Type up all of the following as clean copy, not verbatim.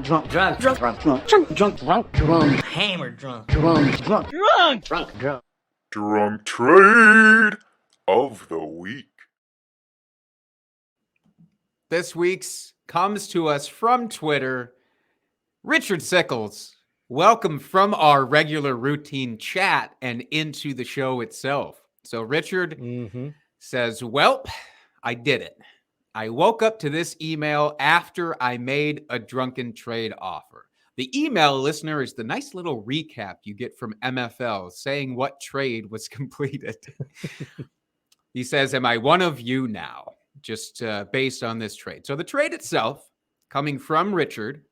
Drunk. Drunk. Drunk. Drunk. Drunk. Drunk. Drunk. Drunk. Drunk. Hammered drunk. Drunk. Drunk. Drunk. Drunk. Drunk. Drunk Trade of the Week. This week's comes to us from Twitter. Richard Sickles, welcome from our regular routine chat and into the show itself. So Richard says, well, I did it. I woke up to this email after I made a drunken trade offer. The email, listener, is the nice little recap you get from MFL saying what trade was completed. He says, am I one of you now? Just based on this trade. So the trade itself, coming from Richard,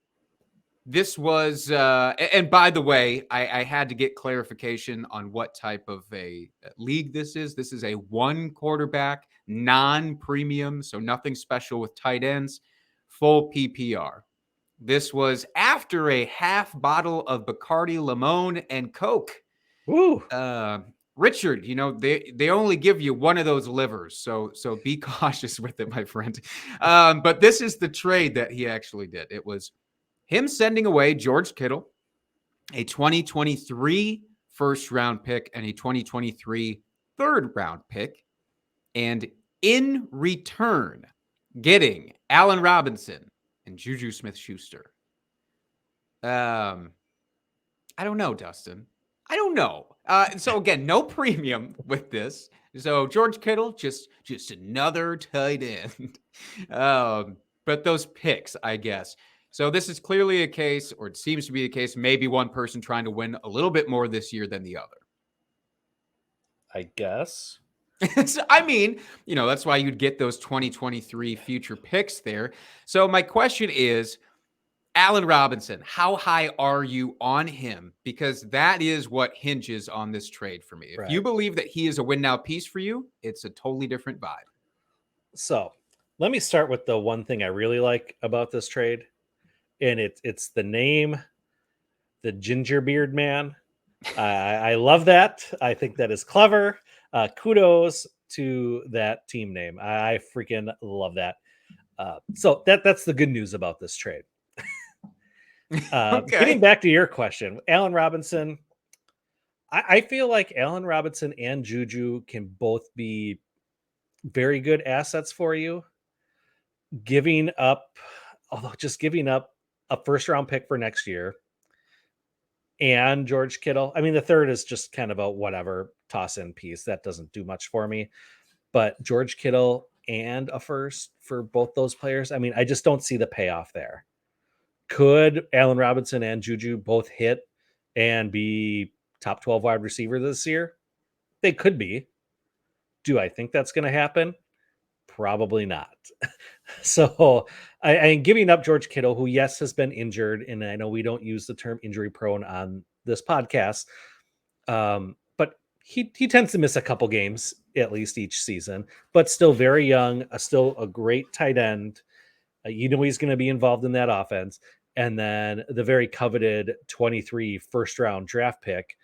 this was, and by the way, I had to get clarification on what type of a league this is. This is a one quarterback, non-premium, so nothing special with tight ends, full PPR. This was after a half bottle of Bacardi Limon and Coke. Woo. Richard, you know, they only give you one of those livers, so be cautious with it, my friend. But this is the trade that he actually did. It was him sending away George Kittle, a 2023 first-round pick, and a 2023 third-round pick, and in return, getting Allen Robinson and Juju Smith-Schuster. I don't know, Dustin. I don't know. So again, no premium with this. So George Kittle, just another tight end. But those picks, I guess. So this is clearly a case, or it seems to be a case, maybe one person trying to win a little bit more this year than the other. I guess. I mean, you know, that's why you'd get those 2023 future picks there. So my question is, Allen Robinson, how high are you on him? Because that is what hinges on this trade for me. If you believe that he is a win now piece for you, it's a totally different vibe. So let me start with the one thing I really like about this trade. And it's the name, the Ginger Beard Man. I love that. I think that is clever. Kudos to that team name. I freaking love that. So that's the good news about this trade. Okay. Getting back to your question, Allen Robinson, I feel like Allen Robinson and Juju can both be very good assets for you. Giving up a first round pick for next year and George Kittle. I mean, the third is just kind of a whatever toss in piece. That doesn't do much for me. But George Kittle and a first for both those players. I mean, I just don't see the payoff there. Could Allen Robinson and Juju both hit and be top 12 wide receiver this year? They could be. Do I think that's going to happen? Probably not. So I am giving up George Kittle, who, yes, has been injured. And I know we don't use the term injury prone on this podcast. But he tends to miss a couple games, at least each season, but still very young, still a great tight end. You know, he's going to be involved in that offense. And then the very coveted 23 first round draft pick.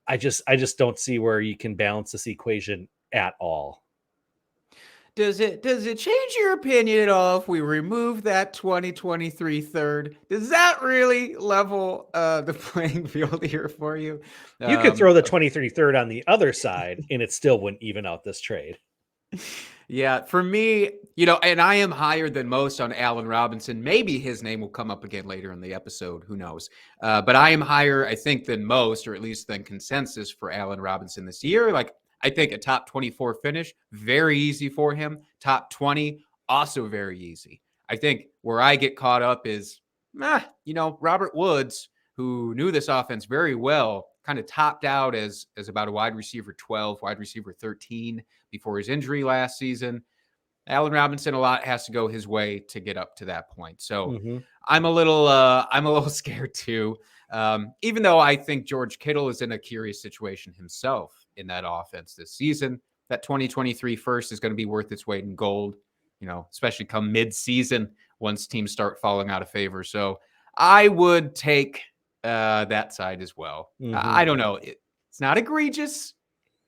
I just don't see where you can balance this equation at all. Does it change your opinion at all if we remove that 2023 third? Does that really level the playing field here for you? You could throw the 23 third on the other side and it still wouldn't even out this trade. Yeah, for me, you know, and I am higher than most on Allen Robinson. Maybe his name will come up again later in the episode. Who knows? But I am higher, I think, than most, or at least than consensus for Allen Robinson this year. Like, I think a top 24 finish, very easy for him. Top 20, also very easy. I think where I get caught up is, you know, Robert Woods, who knew this offense very well, kind of topped out as about a wide receiver 12, wide receiver 13 before his injury last season. Allen Robinson, a lot has to go his way to get up to that point. So I'm a little scared too. Even though I think George Kittle is in a curious situation himself in that offense this season. That 2023 first is going to be worth its weight in gold, you know, especially come mid-season once teams start falling out of favor. So I would take that side as well. I don't know. It's not egregious,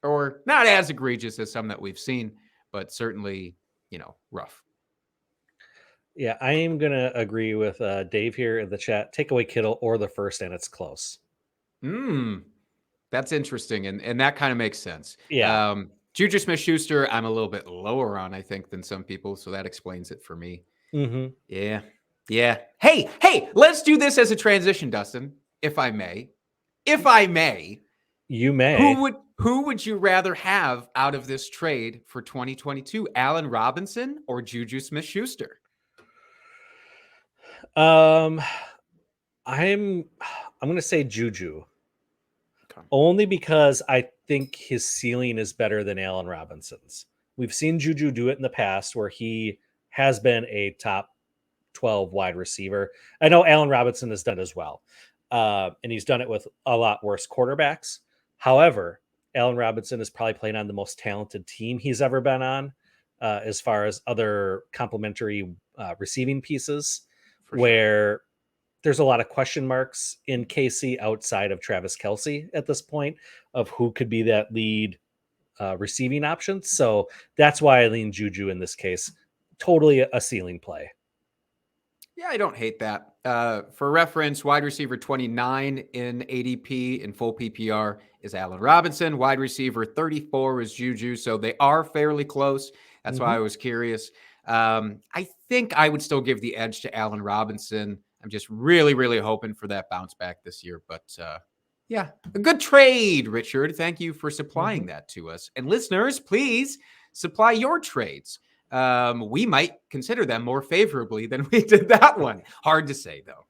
or not as egregious as some that we've seen, but certainly, you know, rough. Yeah, I am gonna agree with Dave here in the chat. Take away Kittle or the first, and it's close. That's interesting, and that kind of makes sense. Yeah. Juju Smith-Schuster, I'm a little bit lower on, I think, than some people, so that explains it for me. Mm-hmm. Yeah, yeah. Hey, let's do this as a transition, Dustin, if I may. If I may, You may. who would you rather have out of this trade for 2022? Allen Robinson or Juju Smith-Schuster? I'm gonna say Juju. Okay. Only because I think his ceiling is better than Allen Robinson's. We've seen Juju do it in the past where he has been a top 12 wide receiver. I know Allen Robinson has done it as well. And he's done it with a lot worse quarterbacks. However, Allen Robinson is probably playing on the most talented team he's ever been on, as far as other complementary receiving pieces, For sure. where there's a lot of question marks in KC outside of Travis Kelce at this point of who could be that lead receiving option. So that's why I lean Juju in this case. Totally a ceiling play. Yeah, I don't hate that. For reference, wide receiver 29 in ADP in full PPR is Allen Robinson. Wide receiver 34 is Juju. So they are fairly close. That's why I was curious. I think I would still give the edge to Allen Robinson. I'm just really, really hoping for that bounce back this year. But yeah, a good trade, Richard. Thank you for supplying that to us. And listeners, please supply your trades. We might consider them more favorably than we did that one. Hard to say, though.